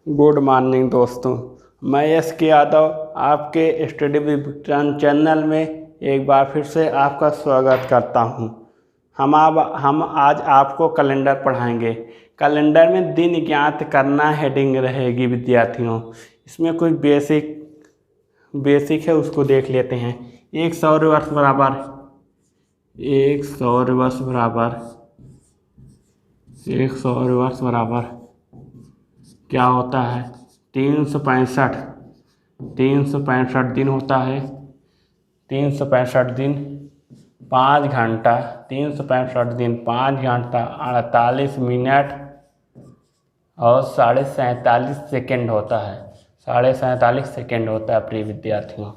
Good morning दोस्तों, मैं S के यादव आपके स्टडी विज्ञान चैनल में एक बार फिर से आपका स्वागत करता हूं। हम आज आपको कैलेंडर पढ़ाएंगे। कैलेंडर में दिन ज्ञात करना हेडिंग रहेगी विद्यार्थियों। इसमें कुछ बेसिक है, उसको देख लेते हैं। एक सौर वर्ष बराबर क्या होता है? 365 दिन होता है। 365 दिन 5 घंटा, 365 दिन 5 घंटा 48 मिनट और 47.5 सेकेंड होता है। 47.5 सेकेंड होता है प्रिय विद्यार्थियों।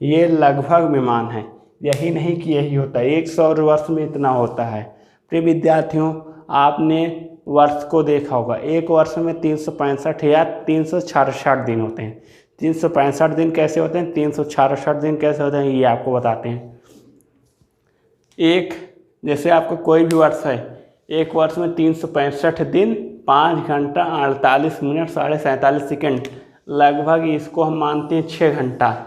ये लगभग विमान है, यही नहीं कि यही होता है। 1 सौर वर्ष में इतना होता है। प्रिय विद्यार्थियों, आपने वर्ष को देखा होगा। एक वर्ष में 365 या 366 दिन होते हैं। 365 दिन कैसे होते हैं, 366 दिन कैसे होते हैं, ये आपको बताते हैं। जैसे आपका कोई भी वर्ष है, एक वर्ष में 365 दिन 5 घंटा 48 मिनट 47.5 सेकेंड, लगभग इसको हम मानते हैं 6 घंटा।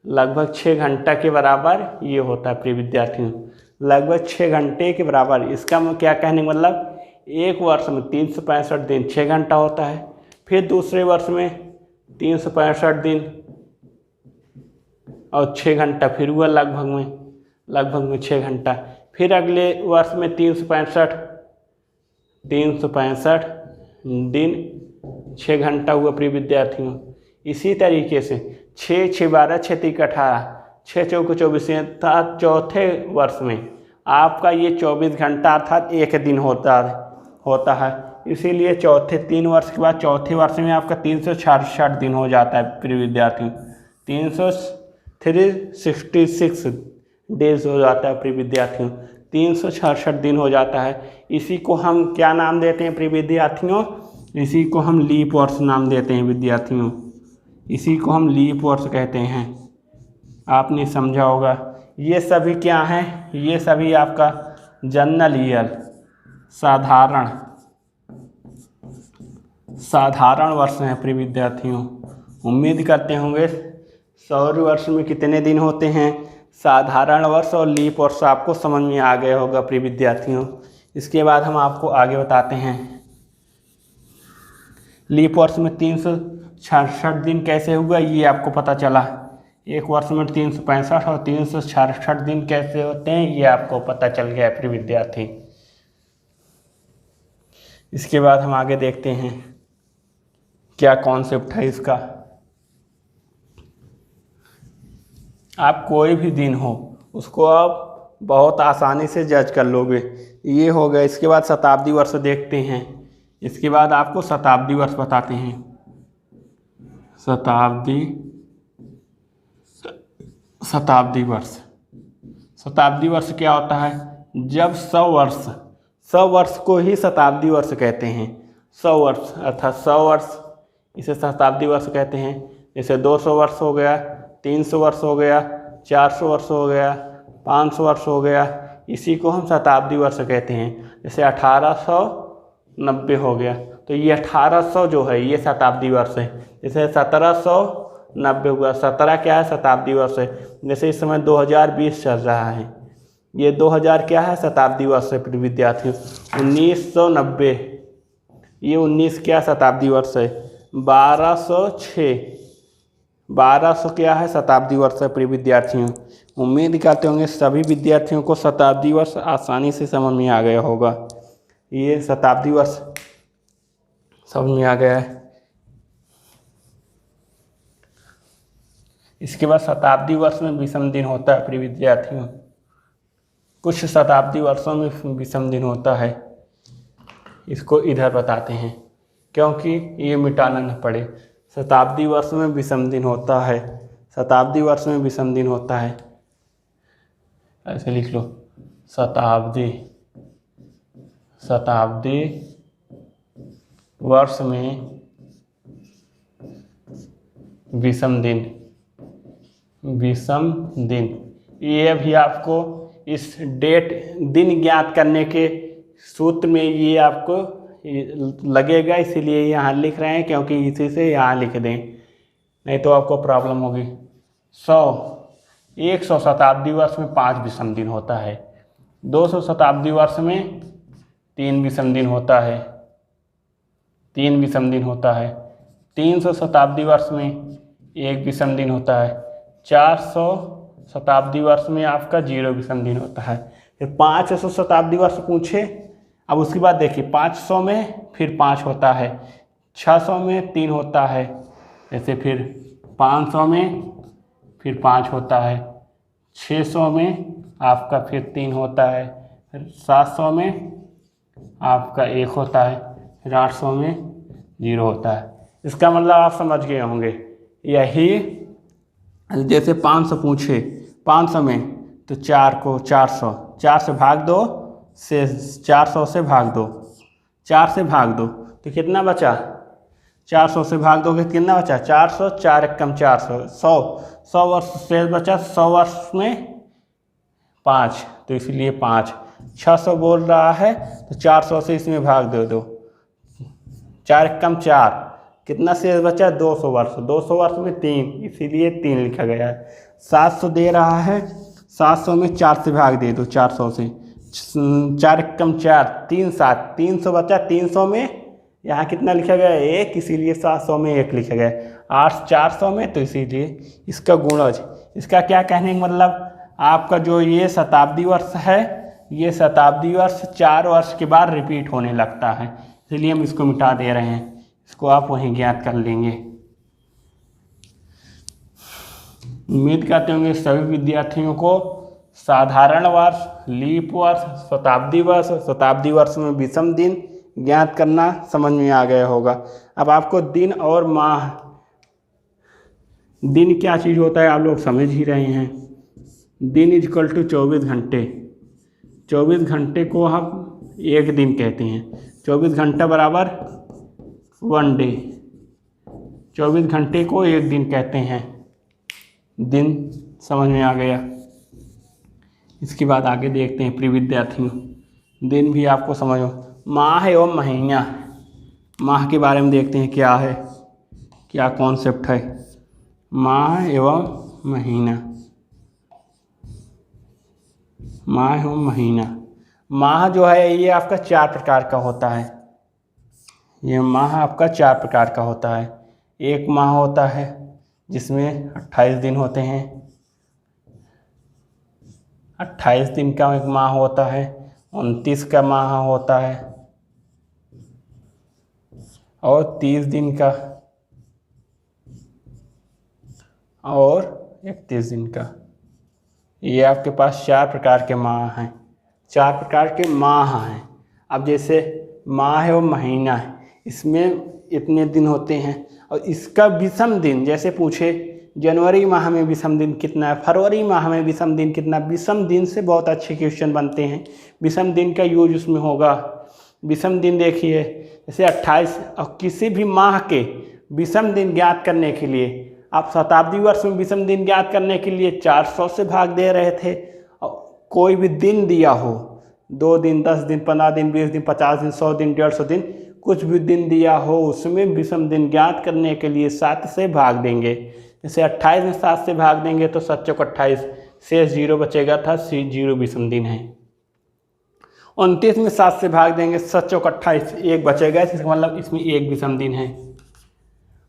लगभग 6 घंटा के बराबर ये होता है प्रिय विद्यार्थियों। लगभग 6 घंटे के बराबर। इसका क्या कहने का मतलब, एक वर्ष में 365 दिन 6 घंटा होता है। फिर दूसरे वर्ष में 365 दिन और 6 घंटा, फिर हुआ लगभग में 6 घंटा। फिर अगले वर्ष में 365 दिन 6 घंटा हुआ प्रिय विद्यार्थियों। इसी तरीके से 6 6 12 6 3 18 6 चौके 24 अर्थात चौथे वर्ष में आपका ये 24 घंटा अर्थात एक दिन होता है। इसीलिए 3 वर्ष के बाद चौथे वर्ष में आपका 366 दिन हो जाता है प्रिय विद्यार्थियों। 366 डेज हो जाता है प्रिय विद्यार्थियों। 366 दिन हो जाता है। इसी को हम क्या नाम देते हैं प्रिय विद्यार्थियों? इसी को हम लीप वर्ष नाम देते हैं विद्यार्थियों। इसी को हम लीप वर्ष कहते हैं। आपने समझा होगा। ये सभी क्या हैं? ये सभी आपका जनरल ईयर, साधारण वर्ष हैं प्रिय विद्यार्थियों। उम्मीद करते होंगे सौर वर्ष में कितने दिन होते हैं, साधारण वर्ष और लीप वर्ष आपको समझ में आ गया होगा प्रिय विद्यार्थियों। इसके बाद हम आपको आगे बताते हैं। लीप वर्ष में 366 दिन कैसे हुआ, ये आपको पता चला। एक वर्ष में 365 और 366 दिन कैसे होते हैं, ये आपको पता चल गया प्रिय विद्यार्थी। इसके बाद हम आगे देखते हैं क्या कॉन्सेप्ट है इसका। आप कोई भी दिन हो उसको आप बहुत आसानी से जज कर लोगे। ये हो गया। इसके बाद शताब्दी वर्ष देखते हैं। इसके बाद आपको शताब्दी वर्ष बताते हैं। शताब्दी वर्ष क्या होता है? जब 100 वर्ष को ही शताब्दी वर्ष कहते हैं। 100 वर्ष अर्थात 100 वर्ष, इसे शताब्दी वर्ष कहते हैं। जैसे 200 वर्ष हो गया, 300 वर्ष हो गया, 400 वर्ष हो गया, 500 वर्ष हो गया, इसी को हम शताब्दी वर्ष कहते हैं। जैसे 1890 हो गया, तो ये 1800 जो है ये शताब्दी वर्ष है। जैसे 1790 हुआ, 17 क्या है? शताब्दी वर्ष है। जैसे इस समय 2020 चल रहा है, ये 2000 क्या है? शताब्दी वर्ष है प्रिय विद्यार्थियों। 1990 ये 19 क्या शताब्दी वर्ष है। 1200 क्या है? शताब्दी वर्ष है प्रिय विद्यार्थियों। उम्मीद करते होंगे सभी विद्यार्थियों को शताब्दी वर्ष आसानी से समझ में आ गया होगा। ये शताब्दी वर्ष समझ में आ गया है। इसके बाद शताब्दी वर्ष में विषम दिन होता है प्रिय विद्यार्थियों। कुछ शताब्दी वर्षों में विषम दिन होता है, इसको इधर बताते हैं क्योंकि ये मिटाना न पड़े। शताब्दी वर्ष में विषम दिन होता है। शताब्दी वर्ष में विषम दिन होता है, ऐसे लिख लो। शताब्दी वर्ष में विषम दिन। ये भी आपको इस दिन ज्ञात करने के सूत्र में ये आपको लगेगा, इसीलिए यहाँ लिख रहे हैं, क्योंकि इसी से यहाँ लिख दें, नहीं तो आपको प्रॉब्लम होगी। 100 शताब्दी वर्ष में 5 विषम दिन होता है। 200 शताब्दी वर्ष में 3 विषम दिन होता है, 3 विषम दिन होता है। 300 शताब्दी वर्ष में 1 विषम दिन होता है। 400 शताब्दी वर्ष में आपका 0 विषम दिन होता है। फिर 500 शताब्दी वर्ष पूछे, अब उसके बाद देखिए 500 में फिर 5 होता है, 600 में 3 होता है, ऐसे फिर 500 में फिर 5 होता है, 600 में आपका फिर 3 होता है, फिर 700 में आपका 1 होता है, फिर 800 में 0 होता है। इसका मतलब आप समझ गए होंगे। यही जैसे 500 पूछे, 500 में तो 4 को 400 से भाग दो, से 400 से भाग दो, 4 से भाग दो तो कितना बचा, 400 से भाग दोगे कितना बचा, 400, 4 एकम 400, 100 वर्ष से बचा, 100 वर्ष में 5, तो इसलिए 5। 600 बोल रहा है तो 400 से इसमें भाग दे दो, 4 एकम 4, कितना शेष बचा, 200 वर्ष, 200 वर्ष में 3, इसीलिए 3 लिखा गया है। 700 दे रहा है, 700 में 4 से भाग दे दो, 400 से, 4 एकम 4, 3 7, 300 बचा, 300 में यहाँ कितना लिखा गया है, 1, इसीलिए 700 में 1 लिखा गया है। 8 400 में, तो इसीलिए इसका गुणज। इसका क्या कहने का मतलब, आपका जो ये शताब्दी वर्ष है, ये शताब्दी वर्ष 4 वर्ष के बाद रिपीट होने लगता है, इसलिए हम इसको मिटा दे रहे हैं। इसको आप वहीं ज्ञात कर लेंगे। उम्मीद करते होंगे सभी विद्यार्थियों को साधारण वर्ष, लीप वर्ष, शताब्दी वर्ष में विषम दिन ज्ञात करना समझ में आ गया होगा। अब आपको दिन और माह, दिन क्या चीज़ होता है आप लोग समझ ही रहे हैं। दिन इजक्वल टू 24 घंटे, 24 घंटे को हम एक दिन कहते हैं। 24 घंटा बराबर 1 डे, 24 घंटे को एक दिन कहते हैं। दिन समझ में आ गया। इसके बाद आगे देखते हैं प्रिय विद्यार्थियों, दिन भी आपको समझो। माह एवं महीना, माह के बारे में देखते हैं क्या है, क्या कॉन्सेप्ट है। माह एवं महीना, माह एवं महीना। माह जो है ये आपका 4 प्रकार का होता है। ये माह आपका 4 प्रकार का होता है। एक माह होता है जिसमें 28 दिन होते हैं, 28 दिन का एक माह होता है। 29 का माह होता है और 30 दिन का और 31 दिन का। ये आपके पास 4 प्रकार के माह हैं, 4 प्रकार के माह हैं। अब जैसे माह एवं महीना है, इसमें इतने दिन होते हैं और इसका विषम दिन जैसे पूछे जनवरी माह में विषम दिन कितना है, फरवरी माह में विषम दिन कितना। विषम दिन से बहुत अच्छे क्वेश्चन बनते हैं, विषम दिन का यूज उसमें होगा। विषम दिन देखिए जैसे 28, और किसी भी माह के विषम दिन ज्ञात करने के लिए आप शताब्दी वर्ष में विषम दिन ज्ञात करने के लिए 400 से भाग दे रहे थे। और कोई भी दिन दिया हो, 2 दिन, 10 दिन, 15 दिन, 20 दिन, 50 दिन, 100 दिन, 150 दिन, कुछ भी दिन दिया हो, उसमें विषम दिन ज्ञात करने के लिए 7 से भाग देंगे। जैसे 28 में 7 से भाग देंगे तो 7 चौक 28, शेष 0 बचेगा था, 0 विषम दिन है। 29 में 7 से भाग देंगे, 7 चौक 28, 1 बचेगा, इसका मतलब इसमें 1 विषम दिन है।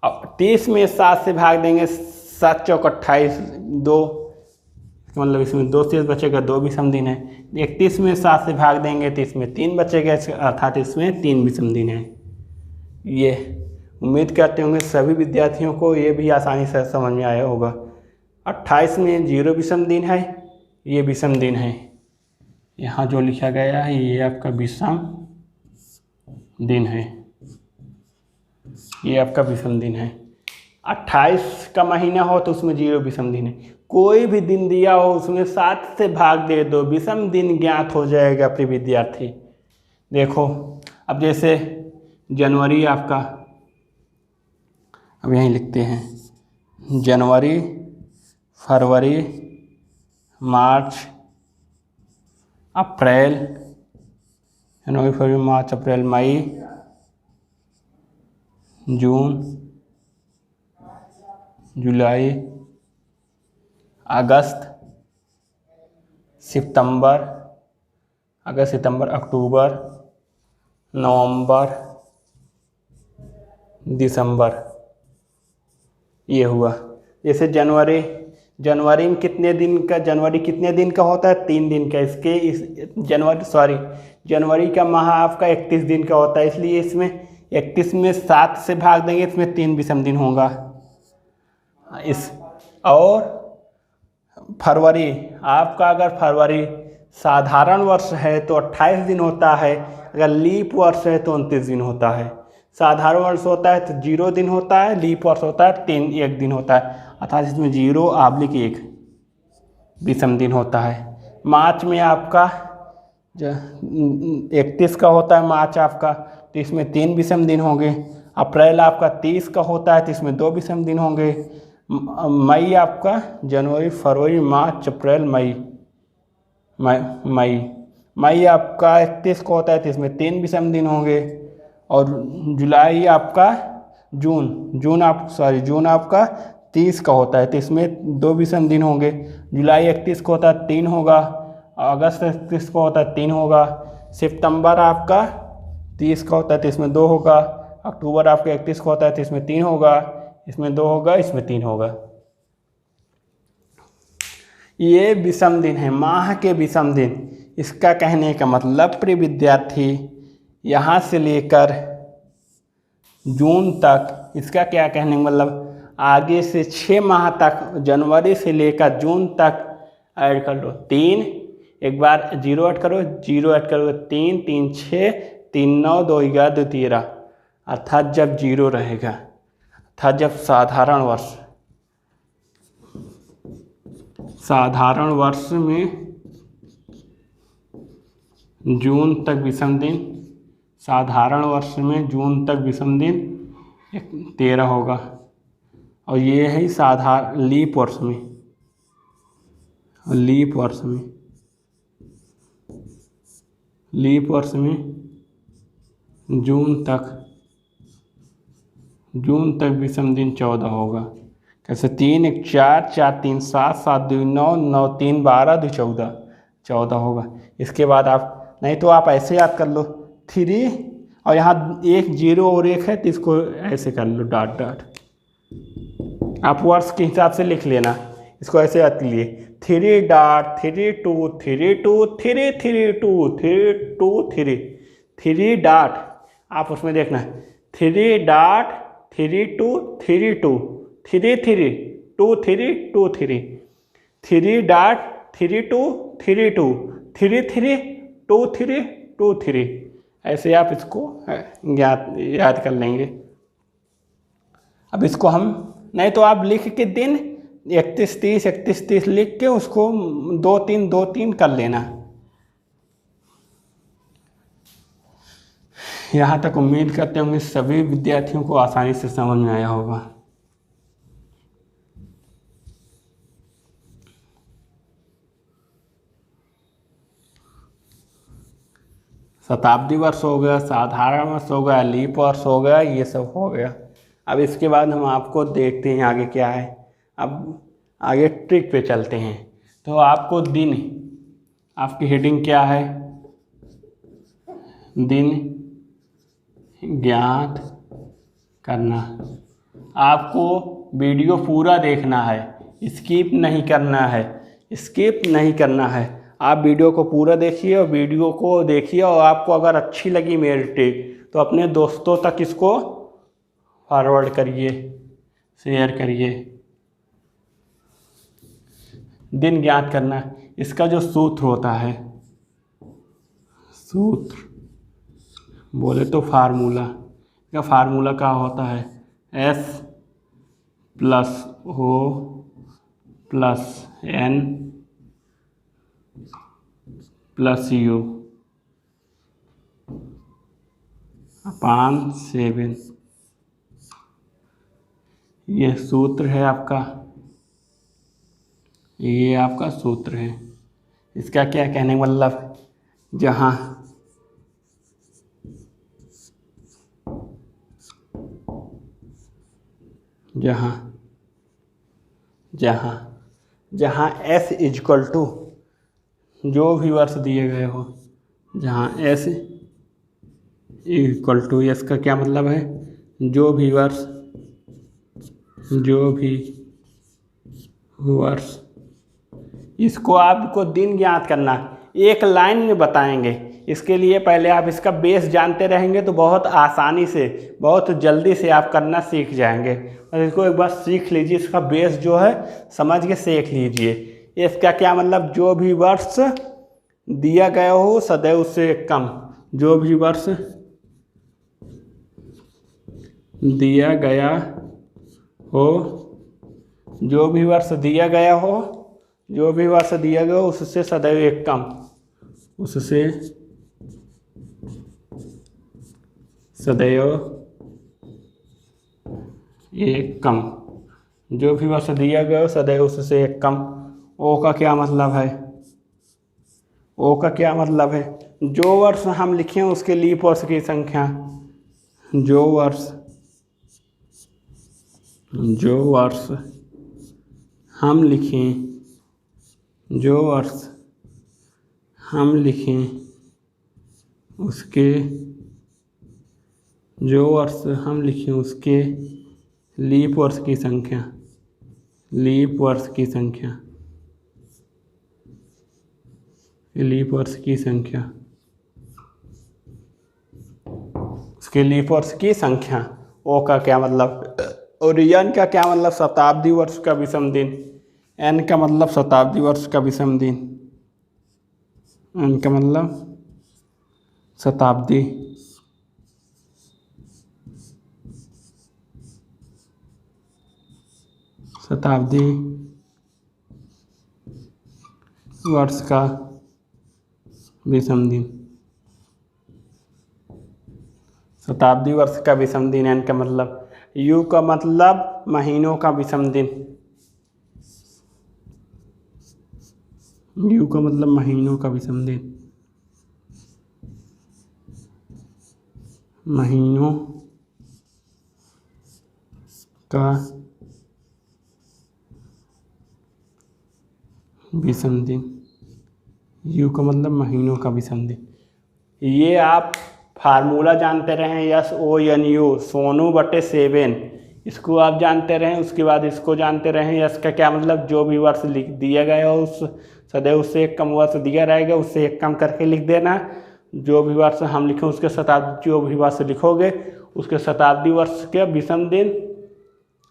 अब 30 में 7 से भाग देंगे, 7 चौक 28, 2, मतलब इसमें 2 शेष बचेगा, 2 विषम दिन है। 31 में 7 से भाग देंगे तो इसमें 3 बचेगा, अर्थात इसमें 3 विषम दिन है। ये उम्मीद करते होंगे सभी विद्यार्थियों को ये भी आसानी से समझ में आया होगा। 28 में 0 विषम दिन है, ये विषम दिन है। यहाँ जो लिखा गया है ये आपका विषम दिन है, ये आपका विषम दिन है। 28 का महीना हो तो उसमें 0 विषम दिन है। कोई भी दिन दिया हो उसमें 7 से भाग दे दो, विषम दिन ज्ञात हो जाएगा प्रिय विद्यार्थी। देखो अब जैसे जनवरी आपका, अब यहीं लिखते हैं जनवरी, फरवरी, मार्च, अप्रैल, जनवरी, फरवरी, मार्च, अप्रैल, मई, जून, जुलाई, अगस्त, सितंबर, अक्टूबर, नवंबर, दिसंबर। ये हुआ। जैसे जनवरी में कितने दिन का होता है? 3 दिन का। जनवरी का माह आपका 31 दिन का होता है, इसलिए इसमें 31 में 7 से भाग देंगे, इसमें 3 विषम दिन होगा। और फरवरी, आपका अगर फरवरी साधारण वर्ष है तो 28 दिन होता है, अगर लीप वर्ष है तो 29 दिन होता है। साधारण वर्ष होता है तो 0 दिन होता है, लीप वर्ष होता है 1 दिन होता है, अर्थात इसमें 0/1 विषम दिन होता है। मार्च में आपका 31 का होता है मार्च आपका, तो इसमें 3 विषम दिन होंगे। अप्रैल आपका 30 का होता है तो इसमें 2 विषम दिन होंगे। मई आपका जनवरी, फरवरी, मार्च, अप्रैल, मई आपका 31 को होता है तो इसमें 3 विषम दिन होंगे। और जुलाई आपका जून आपका 30 का होता है तो इसमें 2 विषम दिन होंगे। जुलाई 31 को होता है 3 होगा, अगस्त 31 को होता है 3 होगा, सितंबर आपका 30 का होता है तो इसमें 2 होगा, अक्टूबर आपका 31 को होता है तो इसमें 3 होगा, इसमें 2 होगा, इसमें 3 होगा। ये विषम दिन है, माह के विषम दिन। इसका कहने का मतलब प्रिय विद्यार्थी, यहाँ से लेकर जून तक, इसका क्या कहने का मतलब आगे से 6 माह तक, जनवरी से लेकर जून तक ऐड कर लो 3, एक बार 0 ऐड करो, 3, 3 6, 3 9, 2 11, 2 13, अर्थात जब 0 रहेगा, अर्थात जब साधारण वर्ष में जून तक विषम दिन, साधारण वर्ष में जून तक विषम दिन 13 होगा। और ये है लीप वर्ष में जून तक विषम दिन 14 होगा। कैसे? 3 1 4, 4 3 7, 7 2 9, 9 3 12, 2 14 होगा। इसके बाद आप नहीं तो आप ऐसे याद कर लो 3, और यहाँ 1 0 और 1 है तो इसको ऐसे कर लो डॉट। आप वर्ष के हिसाब से लिख लेना, इसको ऐसे याद कर लिए 3 डॉट 3 2 3 2 3 3 2 3 2 3 3 डॉट, आप उसमें देखना 3 डॉट 3 2 3 2 3 3 2 3 2 3 3 डॉट 3 2 3 2 3 3 2 3 2 3, ऐसे आप इसको याद कर लेंगे। अब इसको हम नहीं तो आप लिख के दिन 31 30 लिख के उसको 2 3 कर लेना। यहाँ तक उम्मीद करते होंगे सभी विद्यार्थियों को आसानी से समझ में आया होगा। शताब्दी वर्ष हो गया, साधारण वर्ष हो गया, लीप वर्ष हो गया, ये सब हो गया। अब इसके बाद हम आपको देखते हैं आगे क्या है। अब आगे ट्रिक पे चलते हैं। तो आपको दिन, आपकी हेडिंग क्या है? दिन ज्ञात करना। आपको वीडियो पूरा देखना है, स्किप नहीं करना है। आप वीडियो को पूरा देखिए और आपको अगर अच्छी लगी मेरी ट्रिक तो अपने दोस्तों तक इसको फॉरवर्ड करिए, शेयर करिए। दिन ज्ञात करना, इसका जो सूत्र होता है, बोले तो फार्मूला, इसका फार्मूला क्या होता है? S + O + N + U / 7। ये सूत्र है आपका, ये आपका सूत्र है। इसका क्या कहने का मतलब, जहाँ जहाँ जहाँ जहाँ s इजक्वल टू जो भी वर्ष दिए गए हो, जहाँ s इक्वल टू, एस का क्या मतलब है, जो भी वर्ष इसको आपको दिन ज्ञात करना, एक लाइन में बताएंगे। इसके लिए पहले आप इसका बेस जानते रहेंगे तो बहुत आसानी से, बहुत जल्दी से आप करना सीख जाएंगे। और इसको एक बार सीख लीजिए, इसका बेस जो है समझ के सीख लीजिए। इसका क्या मतलब, जो भी वर्ष दिया गया हो सदैव उससे कम, जो भी वर्ष दिया गया हो, जो भी वर्ष दिया गया हो, जो भी वर्ष दिया गया हो उससे सदैव एक कम, उससे सदैव एक कम, जो भी वर्ष दिया गया हो सदैव उससे एक कम। ओ का क्या मतलब है, ओ का क्या मतलब है, जो वर्ष हम लिखें उसके लीप वर्ष की संख्या, जो वर्ष हम लिखें, जो वर्ष हम लिखें उसके, जो वर्ष हम लिखें उसके लीप वर्ष की संख्या, लीप वर्ष की संख्या, लीप वर्ष की संख्या, उसके लीप वर्ष की संख्या। ओ का क्या मतलब, और एन का क्या मतलब, शताब्दी वर्ष का विषम दिन। एन का मतलब शताब्दी वर्ष का विषम दिन, एन का मतलब शताब्दी वर्ष का विषम दिन, शताब्दी वर्ष का विषम दिन। एन का मतलब, यू का मतलब महीनों का विषम दिन, यू का मतलब महीनों का विषम दिन, महीनों का विषम दिन, यू का मतलब महीनों का विषम दिन। ये आप फार्मूला जानते रहें, SONU, सोनू बटे 7, इसको आप जानते रहें। उसके बाद इसको जानते रहें, यस का क्या मतलब, जो भी वर्ष लिख दिया गया हो उस सदैव उससे एक कम वर्ष दिया रहेगा, उससे एक कम करके लिख देना। जो भी वर्ष हम लिखें उसके शताब्दी, जो भी वर्ष लिखोगे उसके शताब्दी वर्ष के विषम दिन,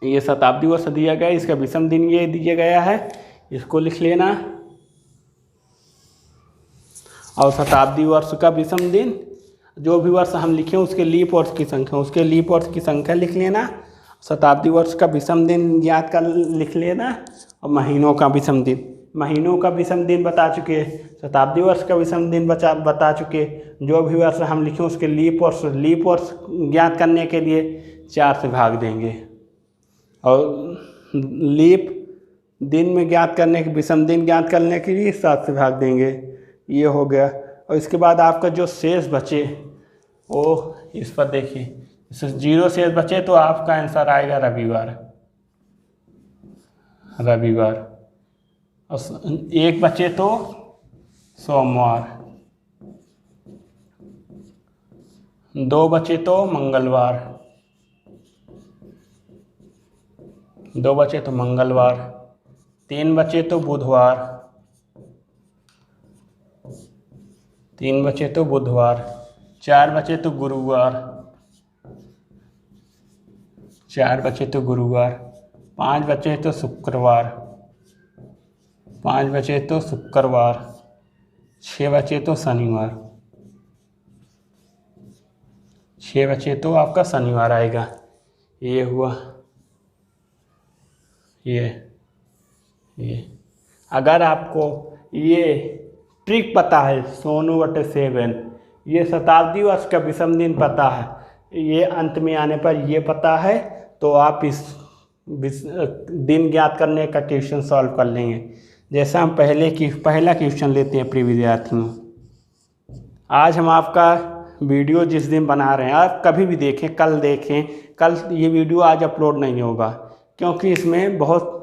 ये शताब्दी वर्ष दिया गया, इसका विषम दिन ये दिया गया है, इसको लिख लेना। और शताब्दी वर्ष का विषम दिन, जो भी वर्ष हम लिखें उसके लीप वर्ष की संख्या, उसके लीप वर्ष की संख्या लिख लेना। शताब्दी वर्ष का विषम दिन ज्ञात कर लिख लेना। और महीनों का विषम दिन, महीनों का विषम दिन बता चुके, शताब्दी वर्ष का विषम दिन बता चुके। जो भी वर्ष हम लिखें उसके लीप वर्ष ज्ञात करने के लिए 4 से भाग देंगे, और लीप दिन में ज्ञात करने के, विषम दिन ज्ञात करने के लिए 7 से भाग देंगे। ये हो गया। और इसके बाद आपका जो शेष बचे वो इस पर देखिए, 0 शेष बचे तो आपका आंसर आएगा रविवार, रविवार। और 1 बचे तो सोमवार, 2 बचे तो मंगलवार, 2 बचे तो मंगलवार, 3 बचे तो बुधवार, 3 बचे तो बुधवार, 4 बचे तो गुरुवार, 4 बचे तो गुरुवार, 5 बचे तो शुक्रवार, 5 बचे तो शुक्रवार, 6 बचे तो शनिवार, 6 बचे तो आपका शनिवार आएगा। ये हुआ, ये अगर आपको ये ट्रिक पता है, सोनू बटे 7, ये शताब्दी वर्ष का विषम दिन पता है, ये अंत में आने पर ये पता है, तो आप इस दिन ज्ञात करने का क्वेश्चन सॉल्व कर लेंगे। जैसा हम पहला क्वेश्चन लेते हैं प्रिय विद्यार्थियों। आज हम आपका वीडियो जिस दिन बना रहे हैं, आप कभी भी देखें, कल देखें, कल ये वीडियो आज अपलोड नहीं होगा, क्योंकि इसमें बहुत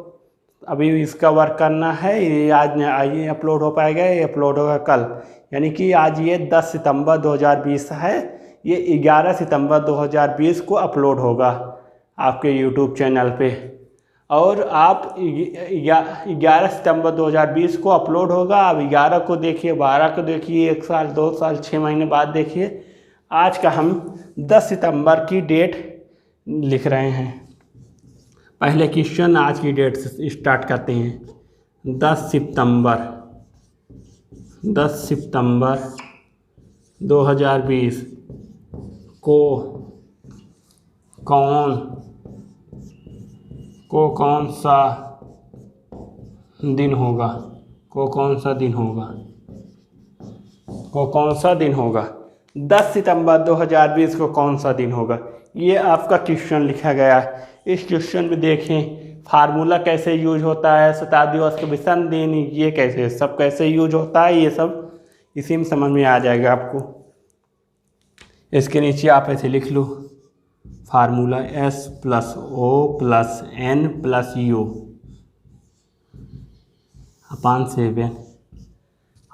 अभी इसका वर्क करना है। ये आज ये अपलोड हो पाएगा, ये अपलोड होगा कल, यानी कि आज ये 10 सितंबर 2020 है, ये 11 सितंबर 2020 को अपलोड होगा आपके यूट्यूब चैनल पे। और आप 11 सितंबर 2020 को अपलोड होगा, आप 11 को देखिए, 12 को देखिए, 1 साल 2 साल 6 महीने बाद देखिए। आज का हम 10 सितंबर की डेट लिख रहे हैं। पहले क्वेश्चन आज की डेट से स्टार्ट करते हैं। 10 सितंबर 2020 को कौन सा दिन होगा? कौन सा दिन होगा? 10 सितंबर 2020 को कौन सा दिन होगा? ये आपका क्वेश्चन लिखा गया है। इस क्वेश्चन में देखें फार्मूला कैसे यूज होता है, शताब्दी वर्ष का विषम दिन, ये कैसे सब कैसे यूज होता है, ये सब इसी में समझ में आ जाएगा आपको। इसके नीचे आप ऐसे लिख लो फार्मूला S+O+N+U/7।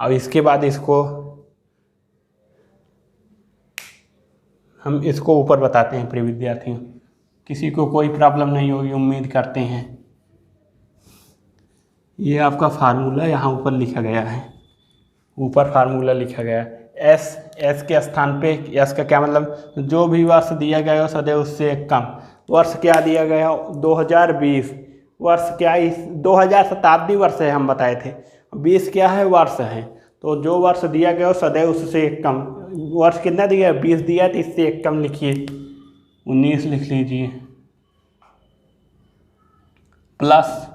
और इसके बाद हम इसको ऊपर बताते हैं प्रिय विद्यार्थियों, किसी को कोई प्रॉब्लम नहीं होगी उम्मीद करते हैं। ये आपका फार्मूला यहाँ ऊपर लिखा गया है, ऊपर फार्मूला लिखा गया है। एस के स्थान पे, एस का क्या मतलब, जो भी वर्ष दिया गया हो सदैव उससे कम। वर्ष क्या दिया गया? 2020। वर्ष क्या? 2000 शताब्दी वर्ष है हम बताए थे, 20 क्या है? वर्ष है। तो जो वर्ष दिया गया हो सदैव उससे कम। वर्ष कितना दिया? 20 दिया, तो इससे एक कम लिखिए, 19 लिख लीजिए। प्लस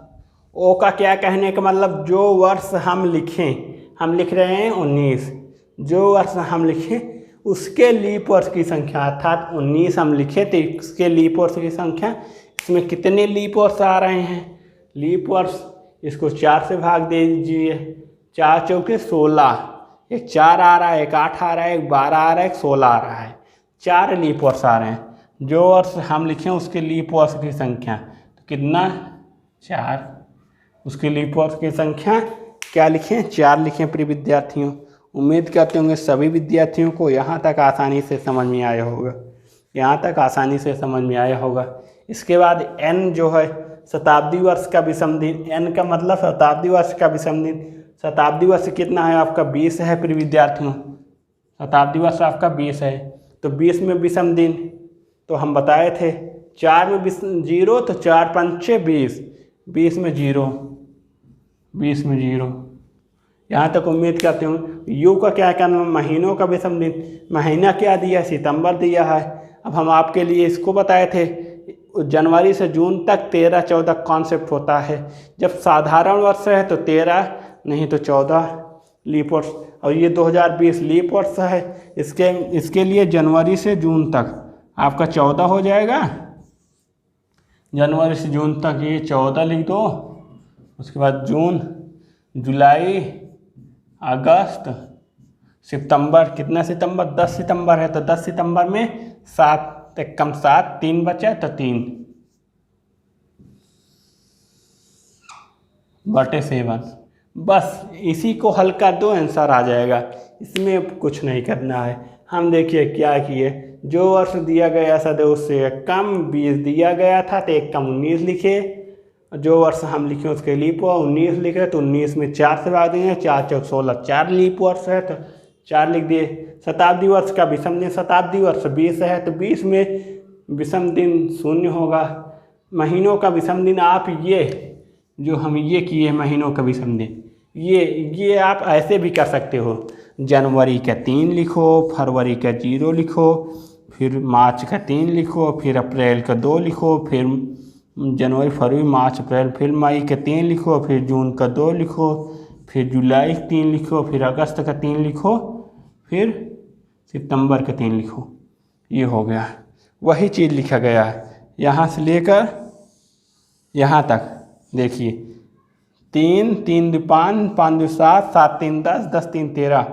ओ का क्या कहने का मतलब, जो वर्ष हम लिखें, हम लिख रहे हैं 19, जो वर्ष हम लिखें उसके लीप वर्ष की संख्या, अर्थात 19 हम लिखे तो इसके लीप वर्ष की संख्या। इसमें कितने लीप वर्ष आ रहे हैं? लीप वर्ष इसको 4 से भाग दे दीजिए, 4 चौके 16, एक 4 आ रहा है, एक 8 आ रहा है, एक 12 आ रहा है, एक 16 आ रहा है, 4 लीप वर्ष आ रहे हैं। जो वर्ष हम लिखें उसके लीप वर्ष की संख्या तो कितना? 4। उसके लीप वर्ष की संख्या क्या लिखें? 4 लिखें। प्रिय विद्यार्थियों, उम्मीद करते होंगे सभी विद्यार्थियों को यहाँ तक आसानी से समझ में आया होगा। इसके बाद एन जो है शताब्दी वर्ष का विषम दिन। एन का मतलब शताब्दी वर्ष का विषम दिन। शताब्दी वर्ष कितना है आपका? 20 है प्रिय विद्यार्थियों, शताब्दी वर्ष आपका 20 है। तो 20 में विषम दिन तो हम बताए थे 4 में 0, तो 4 पंचे 20, 20 में 0, 20 में 0। यहाँ तक उम्मीद करते हूँ। यू का क्या करना? महीनों का विषम दिन। महीना क्या दिया? सितंबर दिया है। अब हम आपके लिए इसको बताए थे जनवरी से जून तक 13-14 कॉन्सेप्ट होता है। जब साधारण वर्ष है तो 13 नहीं तो 14 लीप वर्ष, और ये 2020 लीप वर्ष है। इसके लिए जनवरी से जून तक आपका 14 हो जाएगा। जनवरी से जून तक ये 14 लिख दो। उसके बाद जून, जुलाई, अगस्त, सितंबर। कितना सितंबर? 10 सितंबर है, तो 10 सितंबर में 7 एक कम 7, 3 बचा तो 3/7। बस इसी को हल कर दो, आंसर आ जाएगा। इसमें कुछ नहीं करना है। हम देखिए क्या किए, जो वर्ष दिया गया सदैव उससे कम 20 दिया गया था तो एक कम 19 लिखे। जो वर्ष हम लिखे उसके लीप 19 लिखे, तो 19 में 4 से भाग देंगे, 4 चौक 16, 4 लीप वर्ष है तो 4 लिख दिए। शताब्दी वर्ष का विषम दिन, शताब्दी वर्ष 20 है तो 20 में विषम दिन 0 होगा। महीनों का विषम दिन आप ये जो हम ये किए महीनों का विषम दिन, ये आप ऐसे भी कर सकते हो। जनवरी का 3 लिखो, फरवरी का 0 लिखो, फिर मार्च का 3 लिखो, फिर अप्रैल का 2 लिखो, फिर जनवरी, फरवरी, मार्च, अप्रैल, फिर मई का 3 लिखो, फिर जून का 2 लिखो, फिर जुलाई का 3 लिखो, फिर अगस्त का 3 लिखो, फिर सितंबर का 3 लिखो। ये हो गया, वही चीज़ लिखा गया है। यहाँ से लेकर यहाँ तक देखिए, 3, 3 दो 5, 5 दो 7, 7 3 10, 10 3 13,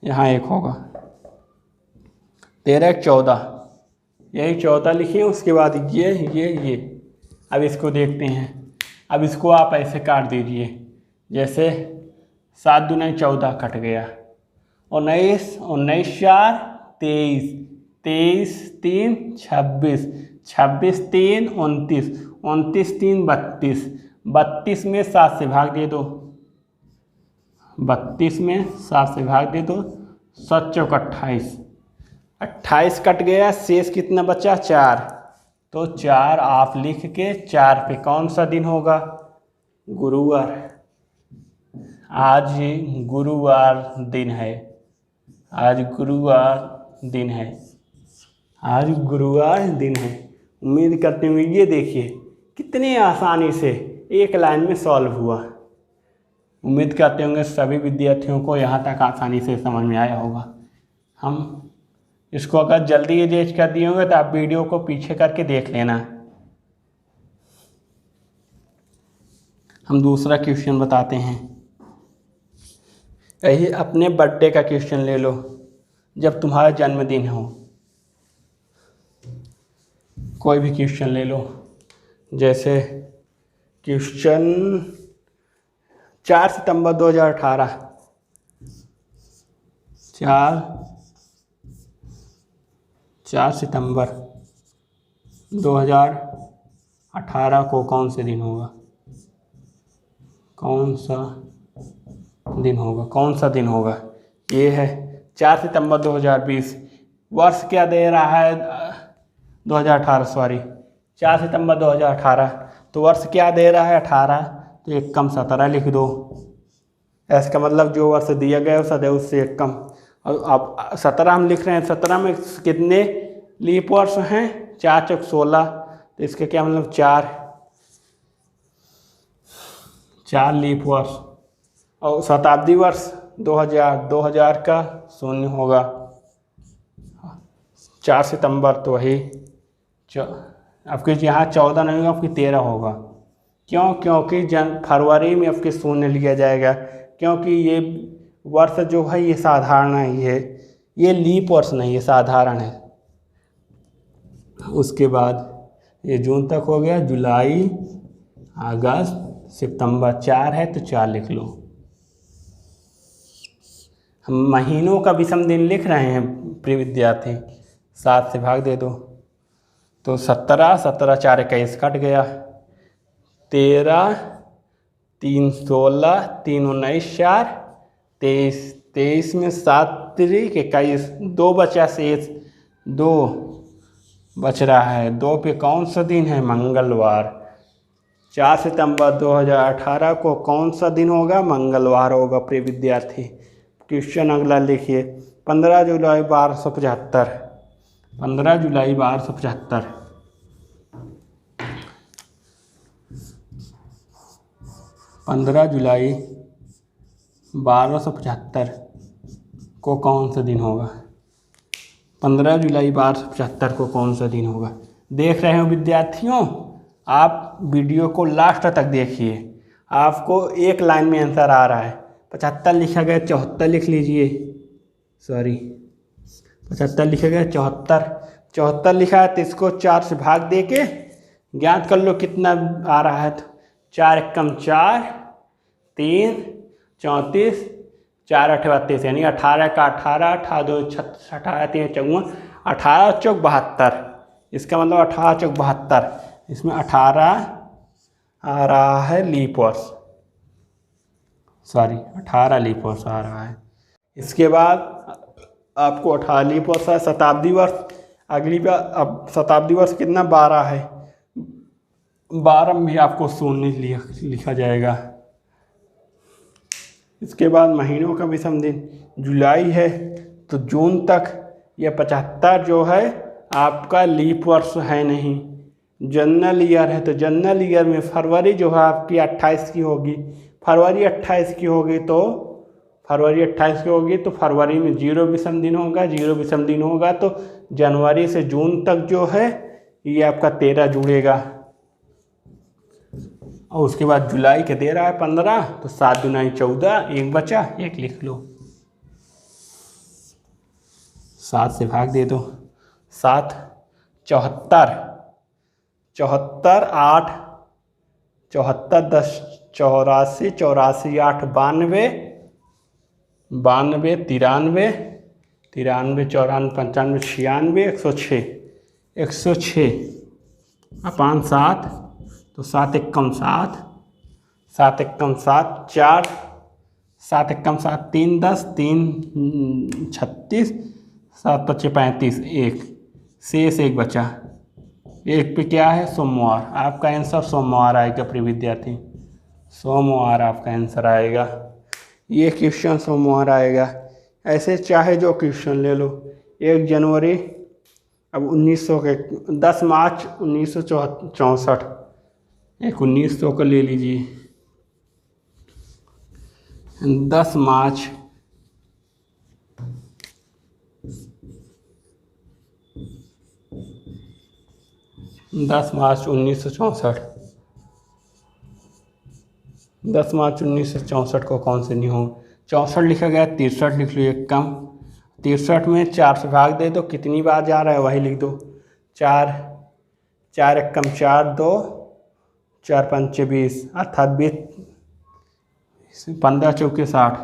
यहाँ एक होगा, 13 1 14, यही 14 लिखिए। उसके बाद ये अब इसको देखते हैं। अब इसको आप ऐसे काट दीजिए, जैसे 7 दूनी 14 कट गया, 19 19 4 23 23 3 26 26 3 29 29 3 32 32 में 7 से भाग दे दो, 32 में 7 से भाग दे दो, 7 चौक 28 28 कट गया, शेष कितना बचा 4। तो 4 आप लिख के 4 पे कौन सा दिन होगा? गुरुवार। आज गुरुवार दिन है, आज गुरुवार दिन है, आज गुरुवार दिन है। उम्मीद करते हुए ये देखिए कितने आसानी से एक लाइन में सॉल्व हुआ। उम्मीद करते होंगे सभी विद्यार्थियों को यहाँ तक आसानी से समझ में आया होगा। हम इसको अगर जल्दी एडजस्ट कर दिए होंगे तो आप वीडियो को पीछे करके देख लेना। हम दूसरा क्वेश्चन बताते हैं। यही अपने बर्थडे का क्वेश्चन ले लो, जब तुम्हारा जन्मदिन हो, कोई भी क्वेश्चन ले लो। जैसे क्वेश्चन 4 सितंबर 2018, 4 सितंबर 2018 को कौन से दिन होगा? कौन सा दिन होगा? कौन सा दिन होगा? ये है 4 सितंबर 2020। वर्ष क्या दे रहा है? 2018, सॉरी 4 सितंबर 2018। तो वर्ष क्या दे रहा है? 18। तो 1 कम 17 लिख दो। ऐसे का मतलब जो वर्ष दिया गया है सदैव उससे 1 कम। और अब 17 हम लिख रहे हैं, 17 में कितने लीप वर्ष हैं? 4 चौक 16। तो इसका क्या मतलब 4 लीप वर्ष। और शताब्दी वर्ष 2000 का 0 होगा। 4 सितंबर तो वही आपके यहाँ 14 नहीं होगा, आपकी 13 होगा। क्यों? क्योंकि फरवरी में आपके 0 लिया जाएगा, क्योंकि ये वर्ष जो है ये साधारण है, ये लीप वर्ष नहीं, ये साधारण है। उसके बाद ये जून तक हो गया, जुलाई अगस्त सितंबर 4 है तो 4 लिख लो। हम महीनों का विषम दिन लिख रहे हैं प्रिय विद्यार्थी। 7 से भाग दे दो तो 17 17 4 21 कट गया, 13 3 16 3 19 4 23 23 में 7 3 21 2 बचा, शेष 2 बच रहा है। 2 पे कौन सा दिन है? मंगलवार। 4 सितंबर 2018 को कौन सा दिन होगा? मंगलवार होगा प्रिय विद्यार्थी। क्वेश्चन अगला लिखिए। 15 जुलाई 1275, 15 जुलाई 1275। 15 जुलाई 1275 को कौन सा दिन होगा? 15 जुलाई 1275 को कौन सा दिन होगा? देख रहे हो विद्यार्थियों, आप वीडियो को लास्ट तक देखिए, आपको एक लाइन में आंसर आ रहा है। 75 लिखा गया, 74 लिख लीजिए, सॉरी 75 लिखा गया, 74 लिखा है तो इसको 4 से भाग दे के ज्ञात कर लो कितना आ रहा है। तो 4 एकम 4 3 34 4 8 32, यानी 18 का 18 18 2 36 18 3 54 18 चौक 72। इसका मतलब 18 चौक 72, इसमें 18 आ रहा है लीप वर्ष, सॉरी 18 लीप वर्ष आ रहा है। इसके बाद आपको 18 लीप वर्ष है। शताब्दी वर्ष अगली बार, अब शताब्दी वर्ष कितना? 12 है। 12 में भी आपको 0 लिखा जाएगा। इसके बाद महीनों का विषम दिन जुलाई है तो जून तक यह 75 जो है आपका लीप वर्ष है नहीं, जनरल ईयर है। तो जनरल ईयर में फरवरी जो है आपकी 28 की होगी, फरवरी 28 की होगी तो फरवरी में 0 विषम दिन होगा, 0 विषम दिन होगा तो जनवरी से जून तक जो है ये आपका 13 जुड़ेगा। और उसके बाद जुलाई के दे रहा है 15, तो 7 दूनी 14, 1 बचा, 1 लिख लो। 7 से भाग दे दो, 7 74 74 8 74 10 84 84 8 92 92 93 93 94 95 96 106 अपान 7 तो 7 एकम 7 7 एकम 7 4 7 एकम 7 3 10 3 36 7 पच्चे 35 1 शेष 1 बचा। 1 पे क्या है सोमवार। आपका आंसर सोमवार आएगा प्रिय विद्यार्थी, सोमवार आपका आंसर आएगा। ये क्वेश्चन सोमवार आएगा। ऐसे चाहे जो क्वेश्चन ले लो। 1 जनवरी अब 1900 के 10 मार्च 1964 एक 1900 का ले लीजिए। 10 मार्च 1964 10 मार्च 1964 को कौन से नहीं हो 64 लिखा गया, 63 लिख लो एक कम। 63 में 4 से भाग दे दो, कितनी बार जा रहा है वही लिख दो। 4 4 एक कम 4 2 4 पंचे 20 अर्थात 20 15 चौके 60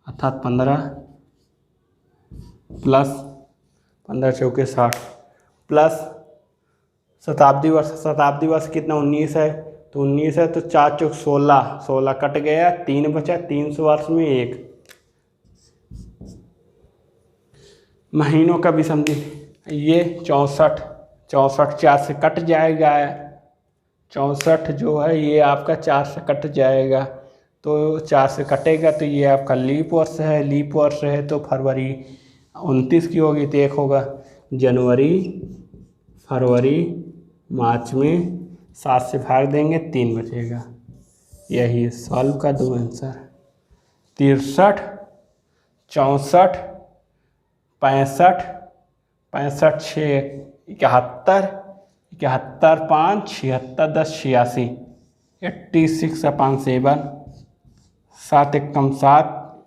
अर्थात 15 प्लस 15 चौके 60 प्लस शताब्दी वर्ष कितना 19 है तो 19 है तो 4 चौक 16 16 कट गया 3 बचा 300 वर्ष में 1 महीनों का विषम दिन ये 64 4 से कट जाएगा। 64 जो है ये आपका 4 से कट जाएगा तो 4 से कटेगा तो ये आपका लीप वर्ष है। लीप वर्ष है तो फरवरी 29 की होगी तो 1 होगा जनवरी फरवरी मार्च में 7 से भाग देंगे 3 बचेगा। यही सॉल्व का 2 आंसर 63 64 65 65 6 71 71 5 76 10 86 86 अपॉन 7 7 एकम 7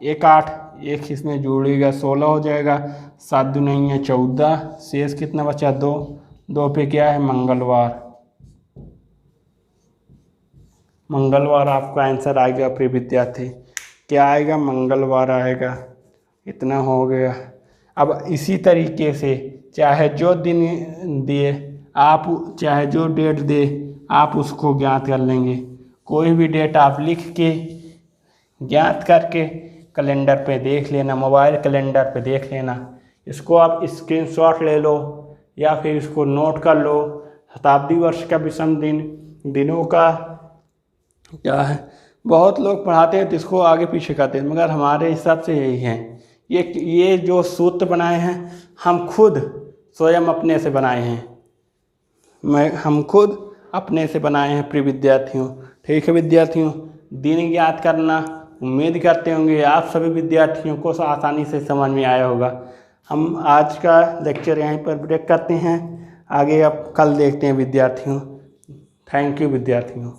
1 8 1 इसमें जोड़ेगा 16 हो जाएगा। 7 दूनी है 14 शेष कितना बचा 2 2 पे क्या है मंगलवार। मंगलवार आपका आंसर आएगा प्रिय विद्यार्थी। क्या आएगा मंगलवार आएगा। इतना हो गया। अब इसी तरीके से चाहे जो दिन दिए आप चाहे जो डेट दे आप उसको ज्ञात कर लेंगे। कोई भी डेट आप लिख के ज्ञात करके कैलेंडर पे देख लेना, मोबाइल कैलेंडर पे देख लेना। इसको आप स्क्रीनशॉट ले लो या फिर इसको नोट कर लो। शताब्दी वर्ष का विषम दिन दिनों का क्या है बहुत लोग पढ़ाते हैं तो इसको आगे पीछे करते हैं मगर हमारे हिसाब से यही है। ये जो सूत्र बनाए हैं हम खुद स्वयं अपने से बनाए हैं। हम खुद अपने से बनाए हैं प्रिय विद्यार्थियों। ठीक है विद्यार्थियों, दिन याद करना उम्मीद करते होंगे आप सभी विद्यार्थियों को आसानी से समझ में आया होगा। हम आज का लेक्चर यहीं पर ब्रेक करते हैं। आगे अब कल देखते हैं विद्यार्थियों। थैंक यू विद्यार्थियों।